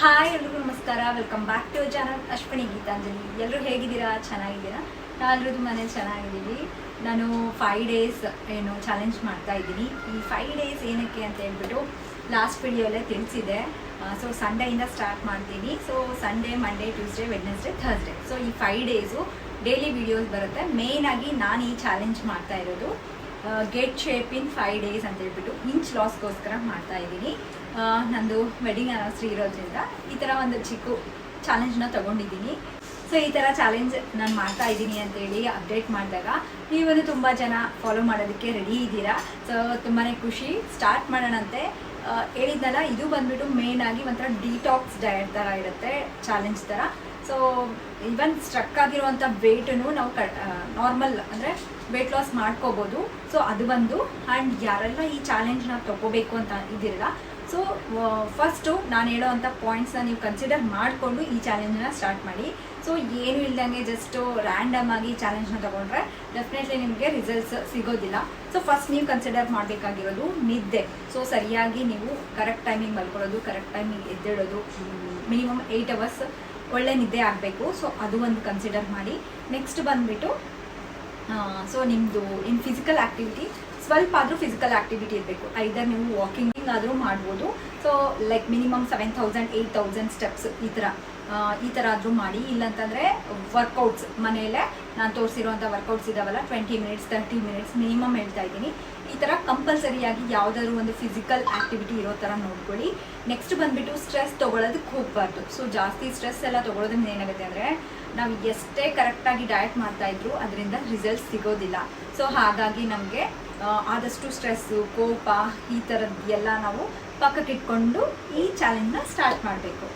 Hi ಎಲ್ರಿಗೂ ನಮಸ್ಕಾರ. Welcome back to channel Ashwini Geetanjali. ಎಲ್ಲರೂ ಹೇಗಿದ್ದೀರಾ? ಚೆನ್ನಾಗಿದ್ದೀರಾ? ನಾವೆಲ್ಲರೂ ಮನೇಲಿ ಚೆನ್ನಾಗಿದ್ದೀವಿ. ನಾನು 5 ಡೇಸ್ ಏನು ಚಾಲೆಂಜ್ ಮಾಡ್ತಾ ಇದ್ದೀನಿ. ಈ 5 ಡೇಸ್ ಏನಕ್ಕೆ ಅಂತ ಹೇಳ್ಬಿಟ್ಟು ಲಾಸ್ಟ್ ವಿಡಿಯೋಲ್ಲೇ ತಿಳಿಸಿದೆ. ಸೊ ಸಂಡೆಯಿಂದ ಸ್ಟಾರ್ಟ್ ಮಾಡ್ತೀನಿ. So Sunday, Monday, Tuesday, Wednesday, Thursday, so ಈ 5 ಡೇಸು ಡೈಲಿ ವಿಡಿಯೋಸ್ ಬರುತ್ತೆ. ಮೇಯ್ನಾಗಿ ನಾನು ಈ ಚಾಲೆಂಜ್ ಮಾಡ್ತಾ ಇರೋದು ಗೆಟ್ ಶೇಪ್ ಇನ್ 5 ಡೇಸ್ ಅಂತ ಹೇಳ್ಬಿಟ್ಟು ಇಂಚ್ ಲಾಸ್ಗೋಸ್ಕರ ಮಾಡ್ತಾ ಇದ್ದೀನಿ. ನಂದು ವೆಡ್ಡಿಂಗ್ ಆನಿವರ್ಸರಿ ಇರೋದ್ರಿಂದ ಈ ಥರ ಒಂದು ಚಿಕ್ಕ ಚಾಲೆಂಜ್ನ ತೊಗೊಂಡಿದ್ದೀನಿ. ಸೊ ಈ ಥರ ಚಾಲೆಂಜ್ ನಾನು ಮಾಡ್ತಾ ಇದ್ದೀನಿ ಅಂತೇಳಿ ಅಪ್ಡೇಟ್ ಮಾಡಿದಾಗ ನೀವೊಂದು ತುಂಬ ಜನ ಫಾಲೋ ಮಾಡೋದಕ್ಕೆ ರೆಡಿ ಇದ್ದೀರಾ. ಸೊ ತುಂಬಾ ಖುಷಿ. ಸ್ಟಾರ್ಟ್ ಮಾಡೋಣಂತೆ. ಹೇಳಿದ್ನಲ್ಲ, ಇದು ಬಂದ್ಬಿಟ್ಟು ಮೇಯ್ನಾಗಿ ಒಂಥರ ಡಿಟಾಕ್ಸ್ ಡಯಟ್ ಥರ ಇರುತ್ತೆ, ಚಾಲೆಂಜ್ ಥರ. ಸೊ ಈವನ್ ಸ್ಟ್ರಕ್ ಆಗಿರುವಂಥ ವೇಟನ್ನು ನಾವು ನಾರ್ಮಲ್ ಅಂದರೆ ವೆಯ್ಟ್ ಲಾಸ್ ಮಾಡ್ಕೋಬೋದು. ಸೊ ಅದು ಬಂದು ಆ್ಯಂಡ್ ಯಾರೆಲ್ಲ ಈ ಚಾಲೆಂಜ್ನ ತೊಗೋಬೇಕು ಅಂತ ಇದ್ದೀರಲ್ಲ, ಸೊ ಫಸ್ಟು ನಾನು ಹೇಳೋವಂಥ ಪಾಯಿಂಟ್ಸ್ನ ನೀವು ಕನ್ಸಿಡರ್ ಮಾಡಿಕೊಂಡು ಈ ಚಾಲೆಂಜನ್ನ ಸ್ಟಾರ್ಟ್ ಮಾಡಿ. ಸೊ ಏನು ಇಲ್ದಂಗೆ ಜಸ್ಟು ರ್ಯಾಂಡಮ್ ಆಗಿ ಚಾಲೆಂಜ್ನ ತೊಗೊಂಡ್ರೆ ಡೆಫಿನೆಟ್ಲಿ ನಿಮಗೆ ರಿಸಲ್ಟ್ಸ್ ಸಿಗೋದಿಲ್ಲ. ಸೊ ಫಸ್ಟ್ ನೀವು ಕನ್ಸಿಡರ್ ಮಾಡಬೇಕಾಗಿರೋದು ನಿದ್ದೆ. ಸೊ ಸರಿಯಾಗಿ ನೀವು ಕರೆಕ್ಟ್ ಟೈಮಿಂಗ್ ಮಲ್ಕೊಳ್ಳೋದು, ಕರೆಕ್ಟ್ ಟೈಮಿಂಗ್ ಎದ್ದೇಳೋದು, ಮಿನಿಮಮ್ 8 ಅವರ್ಸ್ ಒಳ್ಳೆ ನಿದ್ದೆ ಆಗಬೇಕು. ಸೊ ಅದು ಒಂದು ಕನ್ಸಿಡರ್ ಮಾಡಿ. ನೆಕ್ಸ್ಟ್ ಬಂದುಬಿಟ್ಟು ಸೊ ನಿಮ್ಮದು ಇನ್ ಫಿಸಿಕಲ್ ಆ್ಯಕ್ಟಿವಿಟಿ ಸ್ವಲ್ಪ ಆದರೂ ಫಿಸಿಕಲ್ ಆ್ಯಕ್ಟಿವಿಟಿ ಇರಬೇಕು. ಐದರ್ ನೀವು ವಾಕಿಂಗ್ ಆದರೂ ಮಾಡ್ಬೋದು. ಸೊ ಲೈಕ್ ಮಿನಿಮಮ್ 7000 8000 ಸ್ಟೆಪ್ಸ್ ಈ ಥರ ಆದರೂ ಮಾಡಿ. ಇಲ್ಲಂತಂದರೆ ವರ್ಕೌಟ್ಸ್ ಮನೆಯಲ್ಲೇ ನಾನು ತೋರಿಸಿರುವಂಥ ವರ್ಕೌಟ್ಸ್ ಇದ್ದಾವಲ್ಲ, 20 ಮಿನಿಟ್ಸ್ 30 ಮಿನಿಟ್ಸ್ ಮಿನಿಮಮ್ ಹೇಳ್ತಾ ಇದ್ದೀನಿ. ಈ ಥರ ಕಂಪಲ್ಸರಿಯಾಗಿ ಯಾವುದಾದ್ರು ಒಂದು ಫಿಸಿಕಲ್ ಆ್ಯಕ್ಟಿವಿಟಿ ಇರೋ ಥರ ನೋಡ್ಕೊಳ್ಳಿ. ನೆಕ್ಸ್ಟ್ ಬಂದುಬಿಟ್ಟು ಸ್ಟ್ರೆಸ್ ತೊಗೊಳೋದಕ್ಕೆ ಹೋಗಬಾರ್ದು. ಸೊ ಜಾಸ್ತಿ ಸ್ಟ್ರೆಸ್ ಎಲ್ಲ ತೊಗೊಳೋದ್ರಿಂದ ಏನಾಗುತ್ತೆ ಅಂದರೆ ನಾವು ಎಷ್ಟೇ ಕರೆಕ್ಟಾಗಿ ಡಯಟ್ ಮಾಡ್ತಾಯಿದ್ರು ಅದರಿಂದ ರಿಸಲ್ಟ್ಸ್ ಸಿಗೋದಿಲ್ಲ. ಸೊ ಹಾಗಾಗಿ ನಮಗೆ ಆದಷ್ಟು ಸ್ಟ್ರೆಸ್ಸು, ಕೋಪ ಈ ಥರದ್ದು ಎಲ್ಲ ನಾವು ಪಕ್ಕಕ್ಕಿಟ್ಕೊಂಡು ಈ ಚಾಲೆಂಜ್ನ ಸ್ಟಾರ್ಟ್ ಮಾಡಬೇಕು.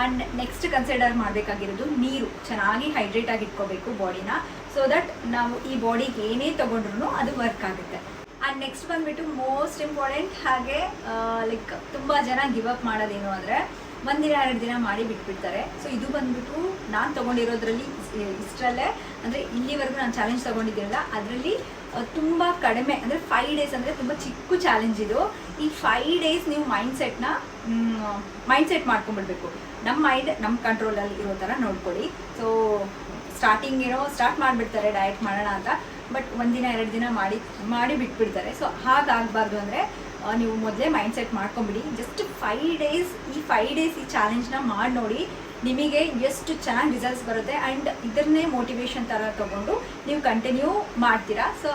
ಆ್ಯಂಡ್ ನೆಕ್ಸ್ಟ್ ಕನ್ಸಿಡರ್ ಮಾಡಬೇಕಾಗಿರೋದು ನೀರು. ಚೆನ್ನಾಗಿ ಹೈಡ್ರೇಟ್ ಆಗಿ ಇಟ್ಕೋಬೇಕು ಬಾಡಿನ. ಸೊ ದಟ್ ನಾವು ಈ ಬಾಡಿಗೆ ಏನೇ ತೊಗೊಂಡ್ರು ಅದು ವರ್ಕ್ ಆಗುತ್ತೆ. ಆ್ಯಂಡ್ ನೆಕ್ಸ್ಟ್ ಬಂದುಬಿಟ್ಟು ಮೋಸ್ಟ್ ಇಂಪಾರ್ಟೆಂಟ್, ಹಾಗೆ ಲೈಕ್ ತುಂಬ ಜನ ಗಿವ್ ಅಪ್ ಮಾಡೋದೇನು ಅಂದರೆ 1 ದಿನ 2 ದಿನ ಮಾಡಿ ಬಿಟ್ಬಿಡ್ತಾರೆ. ಸೊ ಇದು ಬಂದುಬಿಟ್ಟು ನಾನು ತೊಗೊಂಡಿರೋದ್ರಲ್ಲಿ ಇಷ್ಟರಲ್ಲೇ ಅಂದರೆ ಇಲ್ಲಿವರೆಗೂ ನಾನು ಚಾಲೆಂಜ್ ತೊಗೊಂಡಿದ್ದೀರಲ್ಲ ಅದರಲ್ಲಿ ತುಂಬ ಕಡಿಮೆ ಅಂದರೆ 5 ಡೇಸ್ ಅಂದರೆ ತುಂಬ ಚಿಕ್ಕ ಚಾಲೆಂಜ್ ಇದು. ಈ 5 ಡೇಸ್ ನೀವು ಮೈಂಡ್ ಸೆಟ್ ಮಾಡ್ಕೊಂಡ್ಬಿಡ್ಬೇಕು. ನಮ್ಮ ಮೈಂಡ್ ನಮ್ಮ ಕಂಟ್ರೋಲಲ್ಲಿ ಇರೋ ಥರ ನೋಡ್ಕೊಳ್ಳಿ. ಸೊ ಸ್ಟಾರ್ಟ್ ಮಾಡಿಬಿಡ್ತಾರೆ ಡಯಟ್ ಮಾಡೋಣ ಅಂತ, ಬಟ್ 1 ದಿನ 2 ದಿನ ಮಾಡಿ ಬಿಟ್ಬಿಡ್ತಾರೆ. ಸೊ ಹಾಗಾಗಬಾರ್ದು ಅಂದರೆ ನೀವು ಮೊದಲೇ ಮೈಂಡ್ ಸೆಟ್ ಮಾಡ್ಕೊಂಬಿಡಿ. ಜಸ್ಟ್ 5 ಡೇಸ್ ಈ ಚಾಲೆಂಜ್ನ ಮಾಡಿ ನೋಡಿ, ನಿಮಗೆ ಎಷ್ಟು ಚೆನ್ನಾಗಿ ರಿಸಲ್ಟ್ಸ್ ಬರುತ್ತೆ. ಆ್ಯಂಡ್ ಇದನ್ನೇ ಮೋಟಿವೇಶನ್ ಥರ ತೊಗೊಂಡು ನೀವು ಕಂಟಿನ್ಯೂ ಮಾಡ್ತೀರಾ. ಸೊ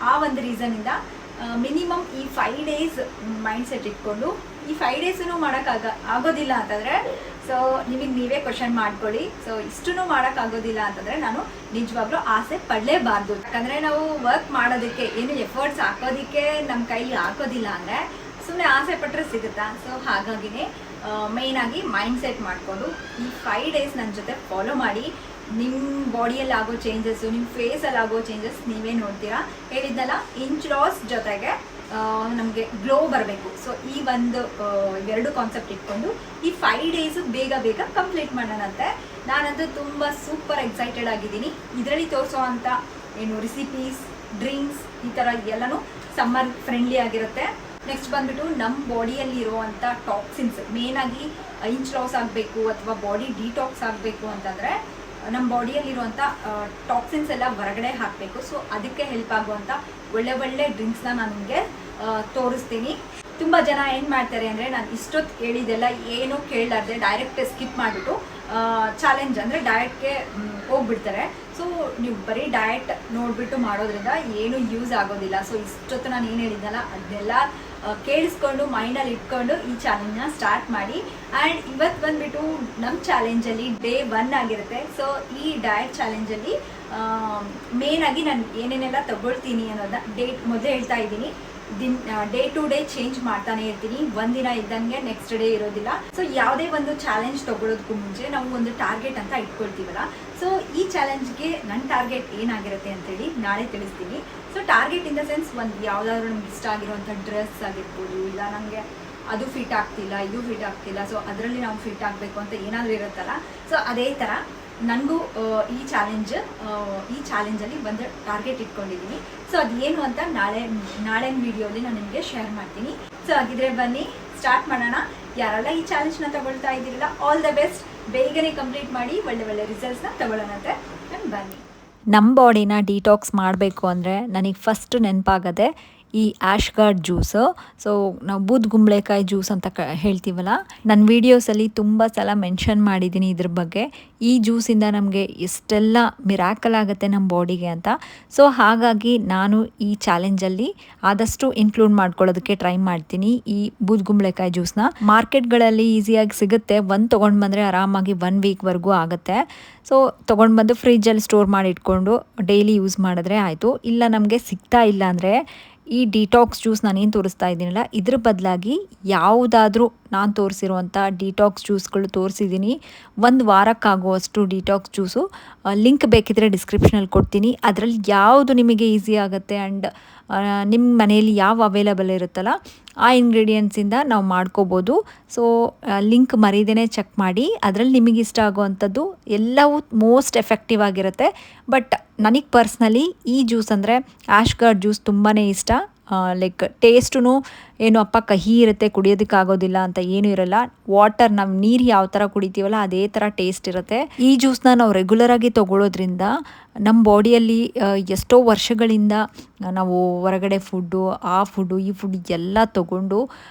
ಆ ಒಂದು ರೀಸನಿಂದ ಮಿನಿಮಮ್ ಈ 5 ಡೇಸ್ ಮೈಂಡ್ ಸೆಟ್ ಇಟ್ಕೊಂಡು ಈ 5 ಡೇಸೂ ಆಗೋದಿಲ್ಲ ಅಂತಂದರೆ ಸೊ ನಿಮಗೆ ನೀವೇ ಕ್ವಶನ್ ಮಾಡ್ಕೊಳ್ಳಿ. ಸೊ ಇಷ್ಟೂ ಮಾಡೋಕ್ಕಾಗೋದಿಲ್ಲ ಅಂತಂದರೆ ನಾನು ನಿಜವಾಗ್ಲೂ ಆಸೆ ಪಡಲೇಬಾರ್ದು. ಯಾಕಂದರೆ ನಾವು ವರ್ಕ್ ಮಾಡೋದಕ್ಕೆ ಏನು ಎಫರ್ಟ್ಸ್ ಹಾಕೋದಕ್ಕೆ ನಮ್ಮ ಕೈಲಿ ಹಾಕೋದಿಲ್ಲ ಅಂದರೆ ಸುಮ್ಮನೆ ಆಸೆ ಪಟ್ಟರೆ ಸಿಗುತ್ತಾ? ಸೊ ಹಾಗಾಗಿನೇ ಮೇಯ್ನಾಗಿ ಮೈಂಡ್ ಸೆಟ್ ಮಾಡಿಕೊಂಡು ಈ 5 ಡೇಸ್ ನನ್ನ ಜೊತೆ ಫಾಲೋ ಮಾಡಿ. ನಿಮ್ಮ ಬಾಡಿಯಲ್ಲಿ ಆಗೋ ಚೇಂಜಸ್ಸು, ನಿಮ್ಮ ಫೇಸಲ್ಲಿ ಆಗೋ ಚೇಂಜಸ್ ನೀವೇ ನೋಡ್ತೀರಾ. ಹೇಳಿದ್ನಲ್ಲ, ಇಂಚ್ ಲಾಸ್ ಜೊತೆಗೆ ನಮಗೆ ಗ್ಲೋ ಬರಬೇಕು. ಸೊ ಈ ಒಂದು 2 ಕಾನ್ಸೆಪ್ಟ್ ಇಟ್ಕೊಂಡು ಈ 5 ಡೇಸು ಬೇಗ ಕಂಪ್ಲೀಟ್ ಮಾಡೋಣಂತೆ. ನಾನಂತೂ ತುಂಬ ಸೂಪರ್ ಎಕ್ಸೈಟೆಡ್ ಆಗಿದ್ದೀನಿ. ಇದರಲ್ಲಿ ತೋರಿಸೋವಂಥ ಏನು ರೆಸಿಪೀಸ್, ಡ್ರಿಂಕ್ಸ್ ಈ ಥರ ಎಲ್ಲನೂ ಸಮ್ಮರ್ ಫ್ರೆಂಡ್ಲಿ ಆಗಿರುತ್ತೆ. ನೆಕ್ಸ್ಟ್ ಬಂದುಬಿಟ್ಟು ನಮ್ಮ ಬಾಡಿಯಲ್ಲಿ ಇರುವಂಥ ಟಾಕ್ಸಿನ್ಸ್, ಮೇಯ್ನಾಗಿ ಇಂಚ್ ಲಾಸ್ ಆಗಬೇಕು ಅಥವಾ ಬಾಡಿ ಡಿಟಾಕ್ಸ್ ಆಗಬೇಕು ಅಂತಂದರೆ ನಮ್ಮ ಬಾಡಿಯಲ್ಲಿರುವಂಥ ಟಾಕ್ಸಿನ್ಸ್ ಎಲ್ಲ ಹೊರಗಡೆ ಹಾಕಬೇಕು. ಸೊ ಅದಕ್ಕೆ ಹೆಲ್ಪ್ ಆಗುವಂಥ ಒಳ್ಳೆ ಡ್ರಿಂಕ್ಸ್ನ ನಾನು ನಿಮಗೆ ತೋರಿಸ್ತೀನಿ. ತುಂಬ ಜನ ಏನು ಮಾಡ್ತಾರೆ ಅಂದರೆ ನಾನು ಇಷ್ಟೊತ್ತು ಹೇಳಿದೆಲ್ಲ ಏನೂ ಕೇಳಲಾರ್ದೆ ಡೈರೆಕ್ಟ್ ಸ್ಕಿಪ್ ಮಾಡಿಬಿಟ್ಟು ಚಾಲೆಂಜ್ ಅಂದರೆ ಡಯಟ್ಗೆ ಹೋಗ್ಬಿಡ್ತಾರೆ. ಸೊ ನೀವು ಬರೀ ಡಯಟ್ ನೋಡಿಬಿಟ್ಟು ಮಾಡೋದ್ರಿಂದ ಏನೂ ಯೂಸ್ ಆಗೋದಿಲ್ಲ. ಸೊ ಇಷ್ಟೊತ್ತು ನಾನು ಏನು ಹೇಳಿದ್ನಲ್ಲ ಅದನ್ನೆಲ್ಲ ಕೇಳಿಸ್ಕೊಂಡು ಮೈಂಡಲ್ಲಿ ಇಟ್ಕೊಂಡು ಈ ಚಾಲೆಂಜ್ನ ಸ್ಟಾರ್ಟ್ ಮಾಡಿ. ಆ್ಯಂಡ್ ಇವತ್ತು ಬಂದುಬಿಟ್ಟು ನಮ್ಮ ಚಾಲೆಂಜಲ್ಲಿ ಡೇ 1 ಆಗಿರುತ್ತೆ. ಸೊ ಈ ಡಯಟ್ ಚಾಲೆಂಜಲ್ಲಿ ಮೇಯ್ನಾಗಿ ನಾನು ಏನೇನೆಲ್ಲ ತಗೊಳ್ತೀನಿ ಅನ್ನೋದನ್ನ ಮೊದಲೇ ಹೇಳ್ತಾ ಇದ್ದೀನಿ. ಡೇ ಟು ಡೇ ಚೇಂಜ್ ಮಾಡ್ತಾನೆ ಇರ್ತೀನಿ. 1 ದಿನ ಇದ್ದಂಗೆ ನೆಕ್ಸ್ಟ್ ಡೇ ಇರೋದಿಲ್ಲ. ಸೊ ಯಾವುದೇ ಒಂದು ಚಾಲೆಂಜ್ ತಗೊಳ್ಳೋದಕ್ಕೂ ಮುಂಚೆ ನಾವು ಒಂದು ಟಾರ್ಗೆಟ್ ಅಂತ ಇಟ್ಕೊಳ್ತೀವಲ್ಲ, ಸೊ ಈ ಚಾಲೆಂಜ್ಗೆ ನನ್ನ ಟಾರ್ಗೆಟ್ ಏನಾಗಿರುತ್ತೆ ಅಂತೇಳಿ ನಾಳೆ ತಿಳಿಸ್ತೀನಿ. So target in the sense ಒಂದು ಯಾವುದಾದ್ರೂ ನಮ್ಗೆ ಇಷ್ಟ ಆಗಿರುವಂಥ ಡ್ರೆಸ್ ಆಗಿರ್ಬೋದು, ಇಲ್ಲ ನನಗೆ ಅದು ಫಿಟ್ ಆಗ್ತಿಲ್ಲ, ಇದು ಫಿಟ್ ಆಗ್ತಿಲ್ಲ, ಸೊ ಅದರಲ್ಲಿ ನಾವು ಫಿಟ್ ಆಗಬೇಕು ಅಂತ ಏನಾದರೂ ಇರುತ್ತಲ್ಲ, ಸೊ ಅದೇ ಥರ ನನಗೂ ಈ ಚಾಲೆಂಜಲ್ಲಿ ಒಂದು ಟಾರ್ಗೆಟ್ ಇಟ್ಕೊಂಡಿದ್ದೀನಿ. ಸೊ ಅದೇನು ಅಂತ ನಾಳೆ ವಿಡಿಯೋಲಿ ನಾನು ನಿಮಗೆ ಶೇರ್ ಮಾಡ್ತೀನಿ. ಸೊ ಹಾಗಿದ್ರೆ ಬನ್ನಿ ಸ್ಟಾರ್ಟ್ ಮಾಡೋಣ. ಯಾರೆಲ್ಲ ಈ ಚಾಲೆಂಜ್ನ ತಗೊಳ್ತಾ ಇದ್ದೀರಲ್ಲ, ಆಲ್ ದ ಬೆಸ್ಟ್. ಬೇಗನೆ ಕಂಪ್ಲೀಟ್ ಮಾಡಿ, ಒಳ್ಳೆ ಒಳ್ಳೆ ರಿಸಲ್ಟ್ಸ್ನ ತಗೊಳ್ಳೋಣಂತೆ. ಬನ್ನಿ. ನಮ್ಮ ಬಾಡಿನ ಡಿಟಾಕ್ಸ್ ಮಾಡಬೇಕು ಅಂದರೆ ನನಗೆ ಫಸ್ಟ್ ನೆನಪಾಗದೆ ಈ ಆಶ್ಗಾರ್ಡ್ ಜ್ಯೂಸು. ಸೊ ನಾವು ಬೂದ್ಗುಂಬಳಕಾಯಿ ಜ್ಯೂಸ್ ಅಂತ ಹೇಳ್ತೀವಲ್ಲ, ನನ್ನ ವೀಡಿಯೋಸಲ್ಲಿ ತುಂಬ ಸಲ ಮೆನ್ಷನ್ ಮಾಡಿದ್ದೀನಿ ಇದ್ರ ಬಗ್ಗೆ. ಈ ಜ್ಯೂಸಿಂದ ನಮಗೆ ಎಷ್ಟೆಲ್ಲ ಮಿರಾಕಲ್ ಆಗುತ್ತೆ ನಮ್ಮ ಬಾಡಿಗೆ ಅಂತ. ಸೊ ಹಾಗಾಗಿ ನಾನು ಈ ಚಾಲೆಂಜಲ್ಲಿ ಆದಷ್ಟು ಇನ್ಕ್ಲೂಡ್ ಮಾಡ್ಕೊಳ್ಳೋದಕ್ಕೆ ಟ್ರೈ ಮಾಡ್ತೀನಿ ಈ ಬೂದ್ಗುಂಬಳಕಾಯಿ ಜ್ಯೂಸ್ನ. ಮಾರ್ಕೆಟ್ಗಳಲ್ಲಿ ಈಸಿಯಾಗಿ ಸಿಗುತ್ತೆ, ಒಂದು ತೊಗೊಂಡು ಬಂದರೆ ಆರಾಮಾಗಿ 1 ವೀಕ್ವರೆಗೂ ಆಗುತ್ತೆ. ಸೊ ತೊಗೊಂಡು ಬಂದು ಫ್ರಿಜ್ಜಲ್ಲಿ ಸ್ಟೋರ್ ಮಾಡಿ ಇಟ್ಕೊಂಡು ಡೈಲಿ ಯೂಸ್ ಮಾಡಿದ್ರೆ ಆಯಿತು. ಇಲ್ಲ ನಮಗೆ ಸಿಗ್ತಾ ಇಲ್ಲ ಅಂದರೆ ಈ ಡಿಟಾಕ್ಸ್ ಜ್ಯೂಸ್ ನಾನೇನು ತೋರಿಸ್ತಾ ಇದ್ದೀನಲ್ಲ, ಇದ್ರ ಬದಲಾಗಿ ಯಾವುದಾದ್ರೂ ನಾನು ತೋರಿಸಿರುವಂಥ ಡಿಟಾಕ್ಸ್ ಜ್ಯೂಸ್ಗಳು ತೋರಿಸಿದ್ದೀನಿ. 1 ವಾರಕ್ಕಾಗುವಷ್ಟು ಡಿಟಾಕ್ಸ್ ಜ್ಯೂಸು ಲಿಂಕ್ ಬೇಕಿದ್ರೆ ಡಿಸ್ಕ್ರಿಪ್ಷನಲ್ಲಿ ಕೊಡ್ತೀನಿ. ಅದರಲ್ಲಿ ಯಾವುದು ನಿಮಗೆ ಈಸಿ ಆಗುತ್ತೆ ಆ್ಯಂಡ್ ನಿಮ್ಮ ಮನೆಯಲ್ಲಿ ಯಾವ ಅವೈಲಬಲ್ ಇರುತ್ತಲ್ಲ ಆ ಇಂಗ್ರೀಡಿಯೆಂಟ್ಸಿಂದ ನಾವು ಮಾಡ್ಕೋಬೋದು. ಸೊ ಲಿಂಕ್ ಮರೀದೇ ಚೆಕ್ ಮಾಡಿ. ಅದರಲ್ಲಿ ನಿಮಗೆ ಇಷ್ಟ ಆಗುವಂಥದ್ದು ಎಲ್ಲವೂ ಮೋಸ್ಟ್ ಎಫೆಕ್ಟಿವ್ ಆಗಿರುತ್ತೆ. ಬಟ್ ನನಗೆ ಪರ್ಸ್ನಲಿ ಈ ಜ್ಯೂಸ್ ಅಂದರೆ ಆಶ್ಗಾರ್ಡ್ ಜ್ಯೂಸ್ ತುಂಬಾ ಇಷ್ಟ. ಲೈಕ್ ಟೇಸ್ಟೂ ಏನು ಅಪ್ಪ ಕಹಿ ಇರುತ್ತೆ, ಕುಡಿಯೋದಕ್ಕಾಗೋದಿಲ್ಲ ಅಂತ ಏನೂ ಇರಲ್ಲ. ವಾಟರ್, ನಾವು ನೀರು ಯಾವ ಥರ ಕುಡಿತೀವಲ್ಲ ಅದೇ ಥರ ಟೇಸ್ಟ್ ಇರುತ್ತೆ. ಈ ಜ್ಯೂಸ್ನ ನಾವು ರೆಗ್ಯುಲರಾಗಿ ತೊಗೊಳ್ಳೋದ್ರಿಂದ ನಮ್ಮ ಬಾಡಿಯಲ್ಲಿ ಎಷ್ಟೋ ವರ್ಷಗಳಿಂದ ನಾವು ಹೊರಗಡೆ ಫುಡ್ಡು, ಆ ಫುಡ್ಡು ಈ ಫುಡ್ ಎಲ್ಲ ತೊಗೊಂಡು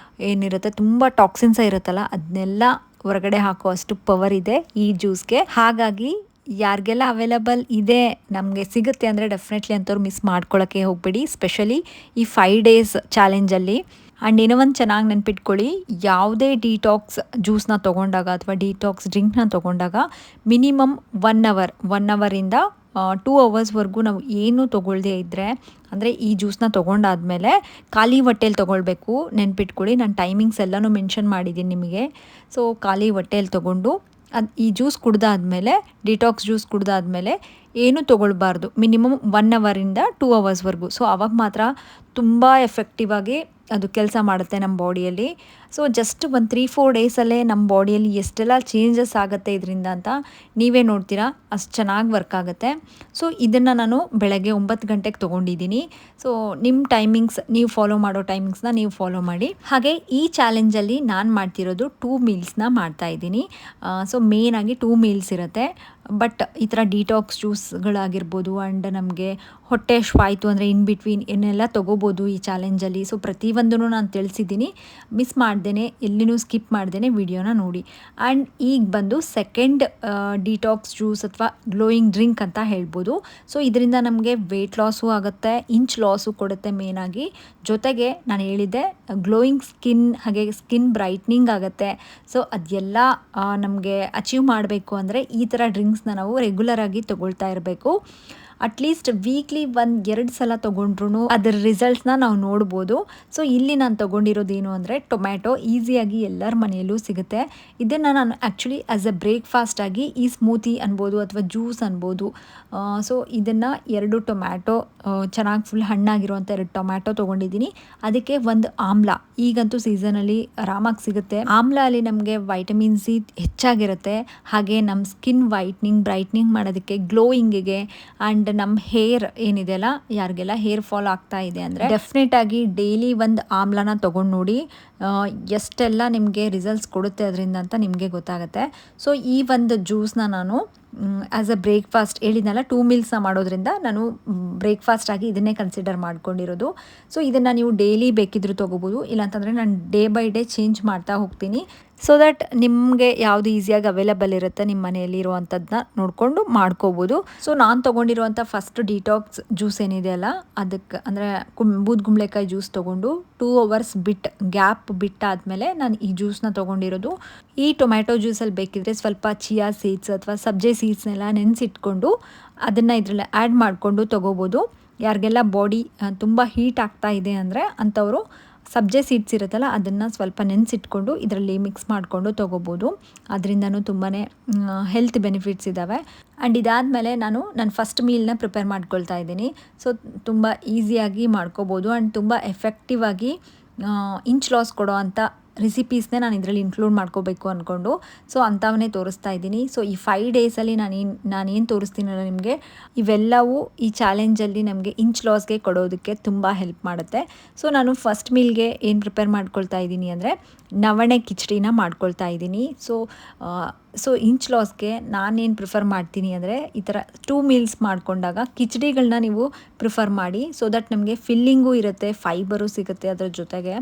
ಏನಿರುತ್ತೆ ತುಂಬ ಟಾಕ್ಸಿನ್ಸ್ ಇರುತ್ತಲ್ಲ, ಅದನ್ನೆಲ್ಲ ಹೊರಗಡೆ ಹಾಕೋ ಅಷ್ಟು ಪವರ್ ಇದೆ ಈ ಜ್ಯೂಸ್ಗೆ. ಹಾಗಾಗಿ ಯಾರಿಗೆಲ್ಲ ಅವೈಲಬಲ್ ಇದೆ, ನಮಗೆ ಸಿಗುತ್ತೆ ಅಂದರೆ ಡೆಫಿನೆಟ್ಲಿ ಅಂಥವ್ರು ಮಿಸ್ ಮಾಡ್ಕೊಳ್ಳೋಕ್ಕೆ ಹೋಗಬೇಡಿ, ಸ್ಪೆಷಲಿ ಈ 5 ಡೇಸ್ ಚಾಲೆಂಜಲ್ಲಿ. ಆ್ಯಂಡ್ ಏನೋ ಒಂದು ಚೆನ್ನಾಗಿ ನೆನ್ಪಿಟ್ಕೊಳ್ಳಿ, ಯಾವುದೇ ಡಿಟಾಕ್ಸ್ ಜ್ಯೂಸ್ನ ತೊಗೊಂಡಾಗ ಅಥವಾ ಡಿಟಾಕ್ಸ್ ಡ್ರಿಂಕ್ನ ತೊಗೊಂಡಾಗ ಮಿನಿಮಮ್ 1 ಅವರಿಂದ 2 ಅವರ್ಸ್ವರೆಗೂ ನಾವು ಏನೂ ತೊಗೊಳ್ದೇ ಇದ್ದರೆ, ಅಂದರೆ ಈ ಜ್ಯೂಸ್ನ ತೊಗೊಂಡಾದ್ಮೇಲೆ ಖಾಲಿ ಹೊಟ್ಟೆಲಿ ತೊಗೊಳ್ಬೇಕು. ನೆನ್ಪಿಟ್ಕೊಳ್ಳಿ, ನಾನು ಟೈಮಿಂಗ್ಸ್ ಎಲ್ಲನೂ ಮೆನ್ಷನ್ ಮಾಡಿದ್ದೀನಿ ನಿಮಗೆ. ಸೊ ಖಾಲಿ ಹೊಟ್ಟೆಲಿ ತೊಗೊಂಡು ಈ ಜ್ಯೂಸ್ ಕುಡ್ದಾದ್ಮೇಲೆ, ಡಿಟಾಕ್ಸ್ ಜ್ಯೂಸ್ ಕುಡ್ದಾದ್ಮೇಲೆ ಏನೂ ತೊಗೊಳ್ಬಾರ್ದು, ಮಿನಿಮಮ್ 1 ಅವರಿಂದ 2 ಅವರ್ಸ್ವರೆಗೂ. ಸೊ ಅವಾಗ ಮಾತ್ರ ತುಂಬ ಎಫೆಕ್ಟಿವ್ ಆಗಿ ಅದು ಕೆಲಸ ಮಾಡುತ್ತೆ ನಮ್ಮ ಬಾಡಿಯಲ್ಲಿ. ಸೊ ಜಸ್ಟ್ ಒಂದು 3-4 ಡೇಸಲ್ಲೇ ನಮ್ಮ ಬಾಡಿಯಲ್ಲಿ ಎಷ್ಟೆಲ್ಲ ಚೇಂಜಸ್ ಆಗುತ್ತೆ ಇದರಿಂದ ಅಂತ ನೀವೇ ನೋಡ್ತೀರಾ, ಅಷ್ಟು ಚೆನ್ನಾಗಿ ವರ್ಕ್ ಆಗುತ್ತೆ. ಸೊ ಇದನ್ನು ನಾನು ಬೆಳಗ್ಗೆ 9 ಗಂಟೆಗೆ ತೊಗೊಂಡಿದ್ದೀನಿ. ಸೊ ನಿಮ್ಮ ಟೈಮಿಂಗ್ಸ್, ನೀವು ಫಾಲೋ ಮಾಡೋ ಟೈಮಿಂಗ್ಸ್ನ ನೀವು ಫಾಲೋ ಮಾಡಿ. ಹಾಗೆ ಈ ಚಾಲೆಂಜಲ್ಲಿ ನಾನು ಮಾಡ್ತಿರೋದು 2 ಮೀಲ್ಸ್ನ ಮಾಡ್ತಾಯಿದ್ದೀನಿ. ಸೊ ಮೇಯ್ನಾಗಿ 2 ಮೀಲ್ಸ್ ಇರುತ್ತೆ. ಬಟ್ ಈ ಥರ ಡಿಟಾಕ್ಸ್ ಜ್ಯೂಸ್ಗಳಾಗಿರ್ಬೋದು ಆ್ಯಂಡ್ ನಮಗೆ ಹೊಟ್ಟೆ ಆಯಿತು ಅಂದರೆ ಇನ್ ಬಿಟ್ವೀನ್ ಏನೆಲ್ಲ ತೊಗೋಬೋದು ಈ ಚಾಲೆಂಜಲ್ಲಿ. ಸೊ ಪ್ರತಿಯೊಂದೂ ನಾನು ತಿಳಿಸಿದ್ದೀನಿ, ಮಿಸ್ ಮಾಡ್ದೇ, ಎಲ್ಲಿನೂ ಸ್ಕಿಪ್ ಮಾಡ್ದೇ ವಿಡಿಯೋನ ನೋಡಿ. ಆ್ಯಂಡ್ ಈಗ ಬಂದು ಸೆಕೆಂಡ್ ಡಿಟಾಕ್ಸ್ ಜ್ಯೂಸ್ ಅಥವಾ ಗ್ಲೋಯಿಂಗ್ ಡ್ರಿಂಕ್ ಅಂತ ಹೇಳ್ಬೋದು. ಸೊ ಇದರಿಂದ ನಮಗೆ ವೆಯ್ಟ್ ಲಾಸು ಆಗುತ್ತೆ, ಇಂಚ್ ಲಾಸು ಕೊಡುತ್ತೆ ಮೇಯ್ನಾಗಿ. ಜೊತೆಗೆ ನಾನು ಹೇಳಿದ್ದೆ ಗ್ಲೋಯಿಂಗ್ ಸ್ಕಿನ್, ಹಾಗೆ ಸ್ಕಿನ್ ಬ್ರೈಟ್ನಿಂಗ್ ಆಗುತ್ತೆ. ಸೊ ಅದೆಲ್ಲ ನಮಗೆ ಅಚೀವ್ ಮಾಡಬೇಕು ಅಂದರೆ ಈ ಥರ ಡ್ರಿಂಕ್ಸ್ನ ನಾವು ರೆಗ್ಯುಲರಾಗಿ ತೊಗೊಳ್ತಾ ಇರಬೇಕು. ಅಟ್ಲೀಸ್ಟ್ ವೀಕ್ಲಿ 1-2 ಸಲ ತೊಗೊಂಡ್ರು ಅದರ ರಿಸಲ್ಟ್ಸ್ನ ನಾವು ನೋಡ್ಬೋದು. ಸೊ ಇಲ್ಲಿ ನಾನು ತೊಗೊಂಡಿರೋದೇನು ಅಂದರೆ ಟೊಮ್ಯಾಟೊ, ಈಸಿಯಾಗಿ ಎಲ್ಲರ ಮನೆಯಲ್ಲೂ ಸಿಗುತ್ತೆ. ಇದನ್ನು ನಾನು ಆ್ಯಕ್ಚುಲಿ ಆ್ಯಸ್ ಎ ಬ್ರೇಕ್ಫಾಸ್ಟಾಗಿ ಈ ಸ್ಮೂತಿ ಅನ್ಬೋದು ಅಥವಾ ಜ್ಯೂಸ್ ಅನ್ಬೋದು. ಸೊ ಇದನ್ನು 2 ಟೊಮ್ಯಾಟೊ, ಚೆನ್ನಾಗಿ ಫುಲ್ ಹಣ್ಣಾಗಿರುವಂಥ 2 ಟೊಮ್ಯಾಟೊ ತೊಗೊಂಡಿದ್ದೀನಿ. ಅದಕ್ಕೆ 1 ಆಮ್ಲ, ಈಗಂತೂ ಸೀಸನಲ್ಲಿ ಆರಾಮಾಗಿ ಸಿಗುತ್ತೆ. ಆಮ್ಲ ಅಲ್ಲಿ ನಮಗೆ ವೈಟಮಿನ್ ಸಿ ಹೆಚ್ಚಾಗಿರುತ್ತೆ. ಹಾಗೆ ನಮ್ಮ ಸ್ಕಿನ್ ವೈಟ್ನಿಂಗ್, ಬ್ರೈಟ್ನಿಂಗ್ ಮಾಡೋದಕ್ಕೆ, ಗ್ಲೋಯಿಂಗಿಗೆ ಆ್ಯಂಡ್ ನಮ್ಮ ಹೇರ್ ಏನಿದೆಯಲ್ಲ, ಯಾರಿಗೆಲ್ಲ ಹೇರ್ ಫಾಲ್ ಆಗ್ತಾ ಇದೆ ಅಂದರೆ ಡೆಫಿನೆಟಾಗಿ ಡೈಲಿ 1 ಆಮ್ಲನ ತೊಗೊಂಡು ನೋಡಿ, ಎಷ್ಟೆಲ್ಲ ನಿಮಗೆ ರಿಸಲ್ಟ್ಸ್ ಕೊಡುತ್ತೆ ಅದರಿಂದ ಅಂತ ನಿಮಗೆ ಗೊತ್ತಾಗುತ್ತೆ. ಸೊ ಈ ಒಂದು ಜ್ಯೂಸ್ನ ನಾನು ಆ್ಯಸ್ ಅ ಬ್ರೇಕ್ಫಾಸ್ಟ್ ಹೇಳಿದ್ನಲ್ಲ, 2 ಮೀಲ್ಸ್ನ ಮಾಡೋದ್ರಿಂದ ನಾನು ಬ್ರೇಕ್ಫಾಸ್ಟಾಗಿ ಇದನ್ನೇ ಕನ್ಸಿಡರ್ ಮಾಡ್ಕೊಂಡಿರೋದು. ಸೊ ಇದನ್ನು ನೀವು ಡೈಲಿ ಬೇಕಿದ್ರೂ ತೊಗೋಬೋದು, ಇಲ್ಲಾಂತಂದರೆ ನಾನು ಡೇ ಬೈ ಡೇ ಚೇಂಜ್ ಮಾಡ್ತಾ ಹೋಗ್ತೀನಿ. ಸೊ ದಟ್ ನಿಮಗೆ ಯಾವುದು ಈಸಿಯಾಗಿ ಅವೈಲಬಲ್ ಇರುತ್ತೆ ನಿಮ್ಮ ಮನೆಯಲ್ಲಿ ಇರುವಂಥದ್ದನ್ನ ನೋಡಿಕೊಂಡು ಮಾಡ್ಕೋಬೋದು. ಸೊ ನಾನು ತೊಗೊಂಡಿರುವಂಥ ಫಸ್ಟ್ ಡಿಟಾಕ್ಸ್ ಜ್ಯೂಸ್ ಏನಿದೆಯಲ್ಲ, ಅದಕ್ಕೆ ಅಂದರೆ ಬೂದ್ಗುಂಬಳಕಾಯಿ ಜ್ಯೂಸ್ ತೊಗೊಂಡು 2 ಅವರ್ಸ್ ಗ್ಯಾಪ್ ಬಿಟ್ಟಾದಮೇಲೆ ನಾನು ಈ ಜ್ಯೂಸ್ನ ತೊಗೊಂಡಿರೋದು. ಈ ಟೊಮ್ಯಾಟೊ ಜ್ಯೂಸಲ್ಲಿ ಬೇಕಿದ್ರೆ ಸ್ವಲ್ಪ ಚಿಯಾ ಸೀಡ್ಸ್ ಅಥವಾ ಸಬ್ಜೆ ಸೀಡ್ಸ್ನೆಲ್ಲ ನೆನೆಸಿಟ್ಕೊಂಡು ಅದನ್ನು ಇದರಲ್ಲಿ ಆ್ಯಡ್ ಮಾಡಿಕೊಂಡು ತೊಗೋಬೋದು. ಯಾರಿಗೆಲ್ಲ ಬಾಡಿ ತುಂಬ ಹೀಟ್ ಆಗ್ತಾ ಇದೆ ಅಂದರೆ ಅಂಥವರು ಸಬ್ಜೆ ಸೀಡ್ಸ್ ಇರುತ್ತಲ್ಲ ಅದನ್ನು ಸ್ವಲ್ಪ ನೆನೆಸಿಟ್ಕೊಂಡು ಇದರಲ್ಲಿ ಮಿಕ್ಸ್ ಮಾಡಿಕೊಂಡು ತೊಗೋಬೋದು. ಅದರಿಂದನೂ ತುಂಬಾ ಹೆಲ್ತ್ ಬೆನಿಫಿಟ್ಸ್ ಇದ್ದಾವೆ. ಆ್ಯಂಡ್ ಇದಾದಮೇಲೆ ನಾನು ಫಸ್ಟ್ ಮೀಲ್ನ ಪ್ರಿಪೇರ್ ಮಾಡ್ಕೊಳ್ತಾ ಇದ್ದೀನಿ. ಸೊ ತುಂಬ ಈಸಿಯಾಗಿ ಮಾಡ್ಕೋಬೋದು ಆ್ಯಂಡ್ ತುಂಬ ಎಫೆಕ್ಟಿವ್ ಆಗಿ ಇಂಚ್ ಲಾಸ್ ಕೊಡೋ ಅಂಥ ರೆಸಿಪೀಸ್ನೇ ನಾನು ಇದರಲ್ಲಿ ಇನ್ಕ್ಲೂಡ್ ಮಾಡ್ಕೋಬೇಕು ಅಂದ್ಕೊಂಡು ಸೊ ಅಂಥವನ್ನೇ ತೋರಿಸ್ತಾ ಇದ್ದೀನಿ. ಸೊ ಈ 5 ಡೇಸಲ್ಲಿ ನಾನೇನು ತೋರಿಸ್ತೀನಲ್ಲ ನಿಮಗೆ, ಇವೆಲ್ಲವೂ ಈ ಚಾಲೆಂಜಲ್ಲಿ ನಮಗೆ ಇಂಚ್ ಲಾಸ್ಗೆ ಕೊಡೋದಕ್ಕೆ ತುಂಬ ಹೆಲ್ಪ್ ಮಾಡುತ್ತೆ. ಸೊ ನಾನು ಫಸ್ಟ್ ಮೀಲ್ಗೆ ಏನು ಪ್ರಿಪೇರ್ ಮಾಡ್ಕೊಳ್ತಾ ಇದ್ದೀನಿ ಅಂದರೆ ನವಣೆ ಕಿಚಡಿನ ಮಾಡ್ಕೊಳ್ತಾ ಇದ್ದೀನಿ. ಸೊ ಇಂಚ್ ಲಾಸ್ಗೆ ನಾನೇನು ಪ್ರಿಫರ್ ಮಾಡ್ತೀನಿ ಅಂದರೆ ಈ ಥರ 2 ಮೀಲ್ಸ್ ಮಾಡ್ಕೊಂಡಾಗ ಕಿಚಡಿಗಳನ್ನ ನೀವು ಪ್ರಿಫರ್ ಮಾಡಿ. ಸೊ ದಟ್ ನಮಗೆ ಫಿಲ್ಲಿಂಗೂ ಇರುತ್ತೆ, ಫೈಬರು ಸಿಗುತ್ತೆ ಅದರ ಜೊತೆಗೆ.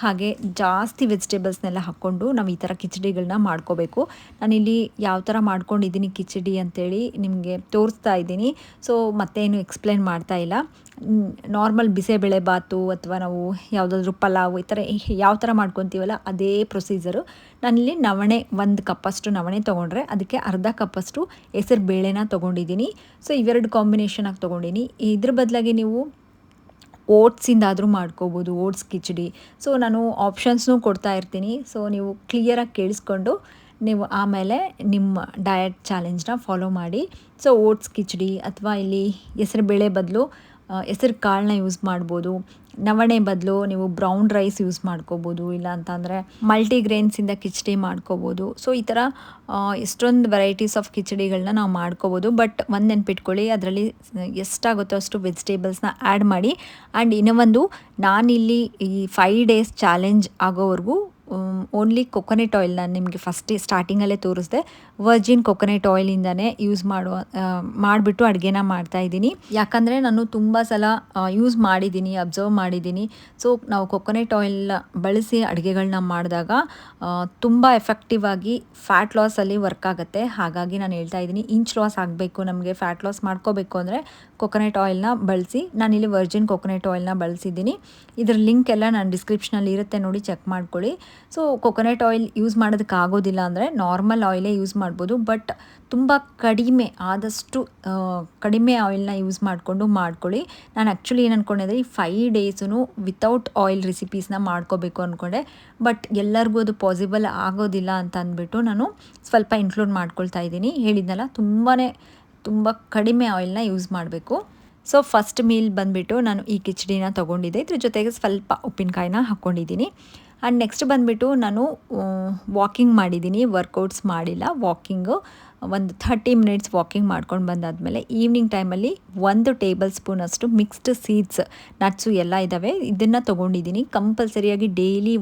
ಹಾಗೆ ಜಾಸ್ತಿ ವೆಜಿಟೇಬಲ್ಸ್ನೆಲ್ಲ ಹಾಕ್ಕೊಂಡು ನಾವು ಈ ಥರ ಕಿಚಡಿಗಳನ್ನ ಮಾಡ್ಕೋಬೇಕು. ನಾನಿಲ್ಲಿ ಯಾವ ಥರ ಮಾಡ್ಕೊಂಡಿದ್ದೀನಿ ಕಿಚಡಿ ಅಂಥೇಳಿ ನಿಮಗೆ ತೋರಿಸ್ತಾ ಇದ್ದೀನಿ. ಸೊ ಮತ್ತೇನು ಎಕ್ಸ್ಪ್ಲೇನ್ ಮಾಡ್ತಾ ಇಲ್ಲ. ನಾರ್ಮಲ್ ಬಿಸಿಬೇಳೆ ಬಾತು ಅಥವಾ ನಾವು ಯಾವುದಾದ್ರೂ ಪಲಾವ್ ಈ ಥರ ಯಾವ ಥರ ಮಾಡ್ಕೊತೀವಲ್ಲ ಅದೇ ಪ್ರೊಸೀಜರು. ನಾನಿಲ್ಲಿ ನವಣೆ 1 ಕಪ್ಪಷ್ಟು ನವಣೆ ತೊಗೊಂಡ್ರೆ ಅದಕ್ಕೆ ಅರ್ಧ ಕಪ್ಪಷ್ಟು ಹೆಸರು ಬೇಳೆನ ತೊಗೊಂಡಿದ್ದೀನಿ. ಸೊ ಇವೆರಡು ಕಾಂಬಿನೇಷನಾಗಿ ತೊಗೊಂಡಿನಿ. ಇದ್ರ ಬದಲಾಗಿ ನೀವು ಓಟ್ಸಿಂದಾದರೂ ಮಾಡ್ಕೋಬೋದು, ಓಟ್ಸ್ ಕಿಚಡಿ. ಸೊ ನಾನು ಆಪ್ಷನ್ಸ್ನೂ ಕೊಡ್ತಾ ಇರ್ತೀನಿ. ಸೊ ನೀವು ಕ್ಲಿಯರಾಗಿ ಕೇಳಿಸ್ಕೊಂಡು ನೀವು ಆಮೇಲೆ ನಿಮ್ಮ ಡಯಟ್ ಚಾಲೆಂಜ್ನ ಫಾಲೋ ಮಾಡಿ. ಸೊ ಓಟ್ಸ್ ಕಿಚಡಿ ಅಥವಾ ಇಲ್ಲಿ ಹೆಸರು ಬೇಳೆ ಬದಲು ಹೆಸರು ಕಾಳನ್ನ ಯೂಸ್ ಮಾಡ್ಬೋದು. ನವಣೆ ಬದಲು ನೀವು ಬ್ರೌನ್ ರೈಸ್ ಯೂಸ್ ಮಾಡ್ಕೋಬೋದು, ಇಲ್ಲ ಅಂತಂದರೆ ಮಲ್ಟಿಗ್ರೇನ್ಸಿಂದ ಕಿಚಡಿ ಮಾಡ್ಕೋಬೋದು. ಸೊ ಈ ಥರ ಎಷ್ಟೊಂದು ವೆರೈಟೀಸ್ ಆಫ್ ಕಿಚಡಿಗಳನ್ನ ನಾವು ಮಾಡ್ಕೋಬೋದು. ಬಟ್ ಒಂದು ನೆನ್ಪಿಟ್ಕೊಳ್ಳಿ, ಅದರಲ್ಲಿ ಎಷ್ಟಾಗುತ್ತೋ ಅಷ್ಟು ವೆಜಿಟೇಬಲ್ಸ್ನ ಆ್ಯಡ್ ಮಾಡಿ. ಆ್ಯಂಡ್ ಇನ್ನೂ ಒಂದು, ನಾನಿಲ್ಲಿ ಈ 5 ಡೇಸ್ ಚಾಲೆಂಜ್ ಆಗೋವರೆಗೂ ಓನ್ಲಿ ಕೊಕೊನೆಟ್ ಆಯಿಲ್ ನಾನು ನಿಮಗೆ ಸ್ಟಾರ್ಟಿಂಗಲ್ಲೇ ತೋರಿಸಿದೆ, ವರ್ಜಿನ್ ಕೊಕೊನೆಟ್ ಆಯಿಲಿಂದನೇ ಯೂಸ್ ಮಾಡಿಬಿಟ್ಟು ಅಡುಗೆನ ಮಾಡ್ತಾಯಿದ್ದೀನಿ. ಯಾಕಂದರೆ ನಾನು ತುಂಬ ಸಲ ಯೂಸ್ ಮಾಡಿದ್ದೀನಿ, ಅಬ್ಸರ್ವ್ ಮಾಡಿದ್ದೀನಿ. ಸೊ ನಾವು ಕೊಕೊನೆಟ್ ಆಯಿಲ್ ಬಳಸಿ ಅಡುಗೆಗಳನ್ನ ಮಾಡಿದಾಗ ತುಂಬ ಎಫೆಕ್ಟಿವ್ ಆಗಿ ಫ್ಯಾಟ್ ಲಾಸಲ್ಲಿ ವರ್ಕ್ ಆಗುತ್ತೆ. ಹಾಗಾಗಿ ನಾನು ಹೇಳ್ತಾ ಇದ್ದೀನಿ, ಇಂಚ್ ಲಾಸ್ ಆಗಬೇಕು, ನಮಗೆ ಫ್ಯಾಟ್ ಲಾಸ್ ಮಾಡ್ಕೋಬೇಕು ಅಂದರೆ ಕೊಕೊನೆಟ್ ಆಯಿಲ್ನ ಬಳಸಿ. ನಾನಿಲ್ಲಿ ವರ್ಜಿನ್ ಕೊಕೊನೆಟ್ ಆಯಿಲ್ನ ಬಳಸಿದ್ದೀನಿ. ಇದರ ಲಿಂಕ್ ಎಲ್ಲ ನಾನು ಡಿಸ್ಕ್ರಿಪ್ಷನಲ್ಲಿ ಇರುತ್ತೆ, ನೋಡಿ ಚೆಕ್ ಮಾಡ್ಕೊಳ್ಳಿ. ಸೊ ಕೊಕೊನೆಟ್ ಆಯಿಲ್ ಯೂಸ್ ಮಾಡೋದಕ್ಕಾಗೋದಿಲ್ಲ ಅಂದರೆ ನಾರ್ಮಲ್ ಆಯಿಲೇ ಯೂಸ್ ಮಾಡ್ಬೋದು. ಬಟ್ ತುಂಬ ಆದಷ್ಟು ಕಡಿಮೆ ಆಯಿಲ್ನ ಯೂಸ್ ಮಾಡಿಕೊಂಡು ಮಾಡ್ಕೊಳ್ಳಿ. ನಾನು ಆ್ಯಕ್ಚುಲಿ ಏನು ಅಂದ್ಕೊಂಡಿದ್ದೆ, ಈ 5 ಡೇಸೂ ವಿತೌಟ್ ಆಯಿಲ್ ರೆಸಿಪೀಸ್ನ ಮಾಡ್ಕೋಬೇಕು ಅಂದ್ಕೊಂಡೆ. ಬಟ್ ಎಲ್ಲರಿಗೂ ಅದು ಪಾಸಿಬಲ್ ಆಗೋದಿಲ್ಲ ಅಂತ ಅಂದ್ಬಿಟ್ಟು ನಾನು ಸ್ವಲ್ಪ ಇನ್ಕ್ಲೂಡ್ ಮಾಡ್ಕೊಳ್ತಾ ಇದ್ದೀನಿ. ಹೇಳಿದ್ನಲ್ಲ, ತುಂಬ ಕಡಿಮೆ ಆಯಿಲ್ನ ಯೂಸ್ ಮಾಡಬೇಕು. ಸೊ ಫಸ್ಟ್ ಮೀಲ್ ಬಂದುಬಿಟ್ಟು ನಾನು ಈ ಕಿಚಡಿನ ತೊಗೊಂಡಿದ್ದೆ, ಇದ್ರ ಜೊತೆಗೆ ಸ್ವಲ್ಪ ಉಪ್ಪಿನಕಾಯಿನ ಹಾಕ್ಕೊಂಡಿದ್ದೀನಿ. ಆ್ಯಂಡ್ ನೆಕ್ಸ್ಟ್ ಬಂದುಬಿಟ್ಟು ನಾನು ವಾಕಿಂಗ್ ಮಾಡಿದ್ದೀನಿ, ವರ್ಕೌಟ್ಸ್ ಮಾಡಿಲ್ಲ. ವಾಕಿಂಗು ಒಂದು 30 ಮಿನಿಟ್ಸ್ ವಾಕಿಂಗ್ ಮಾಡ್ಕೊಂಡು ಬಂದಾದಮೇಲೆ ಈವ್ನಿಂಗ್ ಟೈಮಲ್ಲಿ 1 ಟೇಬಲ್ ಸ್ಪೂನಷ್ಟು ಮಿಕ್ಸ್ಡ್ ಸೀಡ್ಸ್, ನಟ್ಸು ಎಲ್ಲ ಇದ್ದಾವೆ, ಇದನ್ನು ತೊಗೊಂಡಿದ್ದೀನಿ. ಕಂಪಲ್ಸರಿಯಾಗಿ ಡೈಲಿ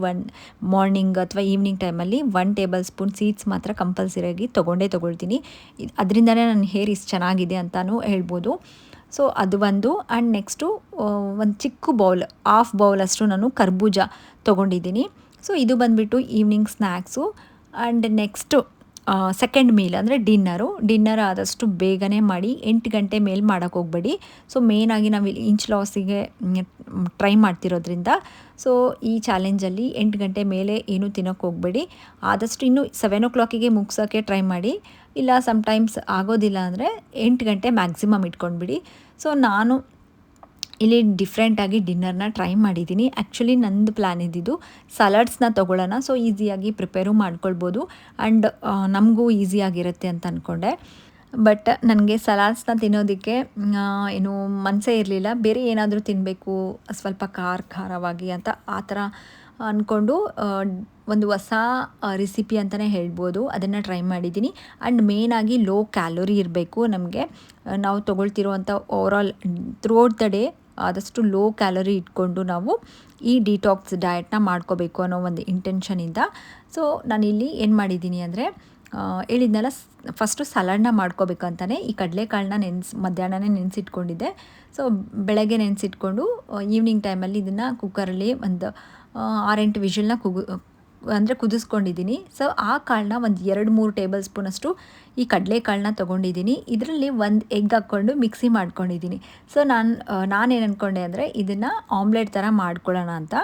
ಮಾರ್ನಿಂಗ್ ಅಥವಾ ಈವ್ನಿಂಗ್ ಟೈಮಲ್ಲಿ 1 ಟೇಬಲ್ ಸ್ಪೂನ್ ಸೀಡ್ಸ್ ಮಾತ್ರ ಕಂಪಲ್ಸರಿಯಾಗಿ ತೊಗೊಳ್ತೀನಿ. ಅದರಿಂದನೇ ನನ್ನ ಹೇರ್ ಇಷ್ಟು ಚೆನ್ನಾಗಿದೆ ಅಂತಲೂ ಹೇಳ್ಬೋದು. ಸೊ ಅದು ಒಂದು. ಆ್ಯಂಡ್ ನೆಕ್ಸ್ಟು ಒಂದು ಚಿಕ್ಕ ಬೌಲ್, ಹಾಫ್ ಬೌಲಷ್ಟು ನಾನು ಕರ್ಬೂಜ ತೊಗೊಂಡಿದ್ದೀನಿ. ಸೊ ಇದು ಬಂದುಬಿಟ್ಟು evening snacks. And next second meal ಅಂದರೆ ಡಿನ್ನರ್ ಆದಷ್ಟು ಬೇಗನೆ ಮಾಡಿ, 8 ಗಂಟೆ ಮೇಲೆ ಮಾಡೋಕ್ಕೆ ಹೋಗಬೇಡಿ. ಸೊ ಮೇಯ್ನಾಗಿ ನಾವು ಇಂಚ್ ಲಾಸಿಗೆ ಟ್ರೈ ಮಾಡ್ತಿರೋದ್ರಿಂದ ಸೊ ಈ ಚಾಲೆಂಜಲ್ಲಿ 8 ಗಂಟೆ ಮೇಲೆ ಏನೂ ತಿನ್ನೋಕ್ಕೆ ಹೋಗಬೇಡಿ. ಆದಷ್ಟು ಇನ್ನೂ 7 o'clock ಮುಗ್ಸೋಕ್ಕೆ ಟ್ರೈ ಮಾಡಿ. ಇಲ್ಲ ಸಮ್ಟೈಮ್ಸ್ ಆಗೋದಿಲ್ಲ ಅಂದರೆ 8 ಗಂಟೆ ಮ್ಯಾಕ್ಸಿಮಮ್ ಇಟ್ಕೊಂಡ್ಬಿಡಿ. ಸೊ ನಾನು ಇಲ್ಲಿ ಡಿಫ್ರೆಂಟಾಗಿ ಡಿನ್ನರ್ನ ಟ್ರೈ ಮಾಡಿದ್ದೀನಿ. ಆ್ಯಕ್ಚುಲಿ ನಂದು ಪ್ಲ್ಯಾನ್ ಇದ್ದಿದ್ದು ಸಲಾಡ್ಸ್ನ ತೊಗೊಳ್ಳೋಣ, ಸೊ ಈಸಿಯಾಗಿ ಪ್ರಿಪೇರು ಮಾಡ್ಕೊಳ್ಬೋದು ಆ್ಯಂಡ್ ನಮಗೂ ಈಸಿಯಾಗಿರುತ್ತೆ ಅಂತ ಅಂದ್ಕೊಂಡೆ. ಬಟ್ ನನಗೆ ಸಲಾಡ್ಸ್ನ ತಿನ್ನೋದಕ್ಕೆ ಏನು ಮನಸ್ಸೇ ಇರಲಿಲ್ಲ. ಬೇರೆ ಏನಾದರೂ ತಿನ್ನಬೇಕು ಸ್ವಲ್ಪ ಖಾರವಾಗಿ ಅಂತ ಆ ಥರ ಅಂದ್ಕೊಂಡು ಒಂದು ಹೊಸ ರೆಸಿಪಿ ಅಂತಲೇ ಹೇಳ್ಬೋದು, ಅದನ್ನು ಟ್ರೈ ಮಾಡಿದ್ದೀನಿ. ಆ್ಯಂಡ್ ಮೇಯ್ನಾಗಿ ಲೋ ಕ್ಯಾಲೋರಿ ಇರಬೇಕು ನಮಗೆ. ನಾವು ತೊಗೊಳ್ತಿರೋವಂಥ ಓವರಾಲ್ ಥ್ರೂಔಟ್ ದ ಡೇ ಆದಷ್ಟು ಲೋ ಕ್ಯಾಲೋರಿ ಇಟ್ಕೊಂಡು ನಾವು ಈ ಡಿಟಾಕ್ಸ್ ಡಯಟ್ನ ಮಾಡ್ಕೋಬೇಕು ಅನ್ನೋ ಒಂದು ಇಂಟೆನ್ಷನಿಂದ. ಸೊ ನಾನಿಲ್ಲಿ ಏನು ಮಾಡಿದ್ದೀನಿ ಅಂದರೆ, ಹೇಳಿದ್ನಲ್ಲ ಫಸ್ಟು ಸಲಾಡ್ನ ಮಾಡ್ಕೋಬೇಕಂತಲೇ ಈ ಕಡಲೆಕಾಳನ್ನ ಮಧ್ಯಾಹ್ನನೇ ನೆನೆಸಿಟ್ಕೊಂಡಿದ್ದೆ. ಸೊ ಬೆಳಗ್ಗೆ ನೆನೆಸಿಟ್ಕೊಂಡು ಈವ್ನಿಂಗ್ ಟೈಮಲ್ಲಿ ಇದನ್ನು ಕುಕ್ಕರಲ್ಲಿ ಒಂದು 6-8 ವಿಷಲ್ನ ಕುದಿಸ್ಕೊಂಡಿದ್ದೀನಿ. ಸೊ ಆ ಕಾಳನ್ನ ಒಂದು 2-3 ಟೇಬಲ್ ಸ್ಪೂನಷ್ಟು ಈ ಕಡಲೆಕಾಳನ್ನ ತೊಗೊಂಡಿದ್ದೀನಿ. ಇದರಲ್ಲಿ 1 ಎಗ್ ಹಾಕ್ಕೊಂಡು ಮಿಕ್ಸಿ ಮಾಡ್ಕೊಂಡಿದ್ದೀನಿ. ಸೊ ನಾನೇನು ಅಂದ್ಕೊಂಡೆ ಅಂದರೆ ಇದನ್ನು ಆಮ್ಲೆಟ್ ಥರ ಮಾಡ್ಕೊಳ್ಳೋಣ ಅಂತ.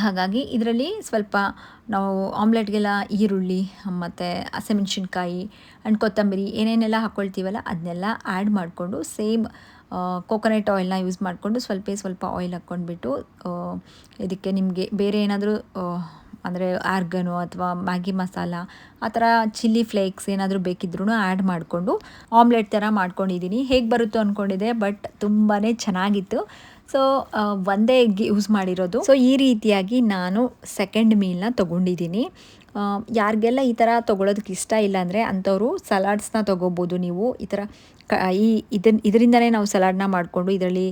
ಹಾಗಾಗಿ ಇದರಲ್ಲಿ ಸ್ವಲ್ಪ ನಾವು ಆಮ್ಲೆಟ್ಗೆಲ್ಲ ಈರುಳ್ಳಿ ಮತ್ತು ಹಸಿಮೆಣ್ಸಿನ್ಕಾಯಿ ಆ್ಯಂಡ್ ಕೊತ್ತಂಬರಿ ಏನೇನೆಲ್ಲ ಹಾಕ್ಕೊಳ್ತೀವಲ್ಲ ಅದನ್ನೆಲ್ಲ ಆ್ಯಡ್ ಮಾಡಿಕೊಂಡು ಸೇಮ್ ಕೋಕೋನಟ್ ಆಯಿಲ್ನ ಯೂಸ್ ಮಾಡಿಕೊಂಡು ಸ್ವಲ್ಪ ಆಯಿಲ್ ಹಾಕ್ಕೊಂಡ್ಬಿಟ್ಟು ಇದಕ್ಕೆ ನಿಮಗೆ ಬೇರೆ ಏನಾದರೂ ಅಂದರೆ ಆರ್ಗನು ಅಥವಾ ಮ್ಯಾಗಿ ಮಸಾಲ ಆ ಥರ ಚಿಲ್ಲಿ ಫ್ಲೇಕ್ಸ್ ಏನಾದರೂ ಬೇಕಿದ್ರೂ ಆ್ಯಡ್ ಮಾಡಿಕೊಂಡು ಆಮ್ಲೆಟ್ ಥರ ಮಾಡ್ಕೊಂಡಿದ್ದೀನಿ. ಹೇಗೆ ಬರುತ್ತೋ ಅಂದ್ಕೊಂಡಿದ್ದೆ, ಬಟ್ ತುಂಬಾ ಚೆನ್ನಾಗಿತ್ತು. ಸೊ ಒಂದೇ ಎಗ್ ಯೂಸ್ ಮಾಡಿರೋದು. ಸೊ ಈ ರೀತಿಯಾಗಿ ನಾನು ಸೆಕೆಂಡ್ ಮೀಲ್ನ ತೊಗೊಂಡಿದ್ದೀನಿ. ಯಾರಿಗೆಲ್ಲ ಈ ಥರ ತೊಗೊಳೋದಕ್ಕೆ ಇಷ್ಟ ಇಲ್ಲ ಅಂದರೆ ಅಂಥವರು ಸಲಾಡ್ಸ್ನ ತೊಗೋಬೋದು ನೀವು. ಈ ಥರ ಇದರಿಂದನೇ ನಾವು ಸಲಾಡ್ನ ಮಾಡಿಕೊಂಡು ಇದರಲ್ಲಿ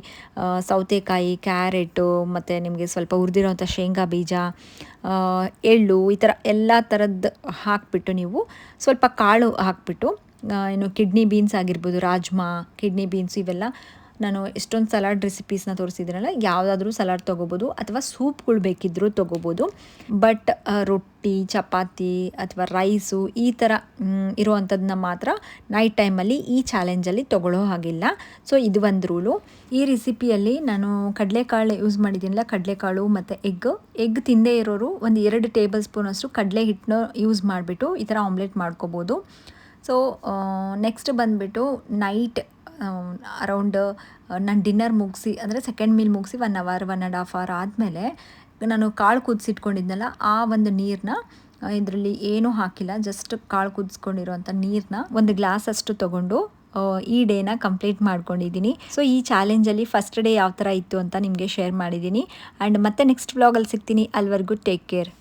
ಸೌತೆಕಾಯಿ, ಕ್ಯಾರೆಟು ಮತ್ತು ನಿಮಗೆ ಸ್ವಲ್ಪ ಹುರಿದಿರೋಂಥ ಶೇಂಗಾ ಬೀಜ, ಎಳ್ಳು, ಈ ಥರ ಎಲ್ಲ ಥರದ್ದು ಹಾಕಿಬಿಟ್ಟು ನೀವು ಸ್ವಲ್ಪ ಕಾಳು ಹಾಕಿಬಿಟ್ಟು ಏನು ಕಿಡ್ನಿ ಬೀನ್ಸ್ ಆಗಿರ್ಬೋದು, ರಾಜ್ಮಾ, ಕಿಡ್ನಿ ಬೀನ್ಸ್ ಇವೆಲ್ಲ ನಾನು ಎಷ್ಟೊಂದು ಸಲಾಡ್ ರೆಸಿಪೀಸ್ನ ತೋರಿಸಿದ್ದೀನಲ್ಲ, ಯಾವುದಾದ್ರೂ ಸಲಾಡ್ ತೊಗೋಬೋದು ಅಥವಾ ಸೂಪ್ಗಳು ಬೇಕಿದ್ದರೂ ತೊಗೋಬೋದು. ಬಟ್ ರೊಟ್ಟಿ, ಚಪಾತಿ ಅಥವಾ ರೈಸು ಈ ಥರ ಇರುವಂಥದ್ದನ್ನ ಮಾತ್ರ ನೈಟ್ ಟೈಮಲ್ಲಿ ಈ ಚಾಲೆಂಜಲ್ಲಿ ತೊಗೊಳ್ಳೋ ಹಾಗಿಲ್ಲ. ಸೊ ಇದು ಒಂದು ರೂಲು. ಈ ರೆಸಿಪಿಯಲ್ಲಿ ನಾನು ಕಡಲೆಕಾಳು ಯೂಸ್ ಮಾಡಿದ್ದೀನಲ್ಲ, ಕಡಲೆಕಾಳು ಮತ್ತು ಎಗ್ ತಿಂದೇ ಇರೋರು ಒಂದು 2 ಟೇಬಲ್ ಸ್ಪೂನಷ್ಟು ಕಡಲೆ ಹಿಟ್ಟನ್ನ ಯೂಸ್ ಮಾಡಿಬಿಟ್ಟು ಈ ಥರ ಆಮ್ಲೆಟ್ ಮಾಡ್ಕೋಬೋದು. ಸೊ ನೆಕ್ಸ್ಟ್ ಬಂದುಬಿಟ್ಟು ನೈಟ್ ಅರೌಂಡ್ ನಾನು ಡಿನ್ನರ್ ಮುಗಿಸಿ ಅಂದರೆ ಸೆಕೆಂಡ್ ಮೀಲ್ ಮುಗಿಸಿ 1 ಅವರ್ 1.5 ಅವರ್ ಆದಮೇಲೆ ನಾನು ಕಾಳು ಕುದಿಸಿಟ್ಕೊಂಡಿದ್ನಲ್ಲ, ಆ ಒಂದು ನೀರನ್ನ ಇದರಲ್ಲಿ ಏನೂ ಹಾಕಿಲ್ಲ, ಜಸ್ಟ್ ಕಾಳು ಕುದಿಸ್ಕೊಂಡಿರೋಂಥ ನೀರನ್ನ 1 ಗ್ಲಾಸ್ ಅಷ್ಟು ತೊಗೊಂಡು ಈ ಡೇನ ಕಂಪ್ಲೀಟ್ ಮಾಡ್ಕೊಂಡಿದ್ದೀನಿ. ಸೊ ಈ ಚಾಲೆಂಜಲ್ಲಿ ಫಸ್ಟ್ ಡೇ ಯಾವ ಥರ ಇತ್ತು ಅಂತ ನಿಮಗೆ ಶೇರ್ ಮಾಡಿದ್ದೀನಿ. ಆ್ಯಂಡ್ ಮತ್ತೆ ನೆಕ್ಸ್ಟ್ ವ್ಲಾಗಲ್ಲಿ ಸಿಗ್ತೀನಿ. ಅಲ್ಲಿವರೆಗೂ ಟೇಕ್ ಕೇರ್.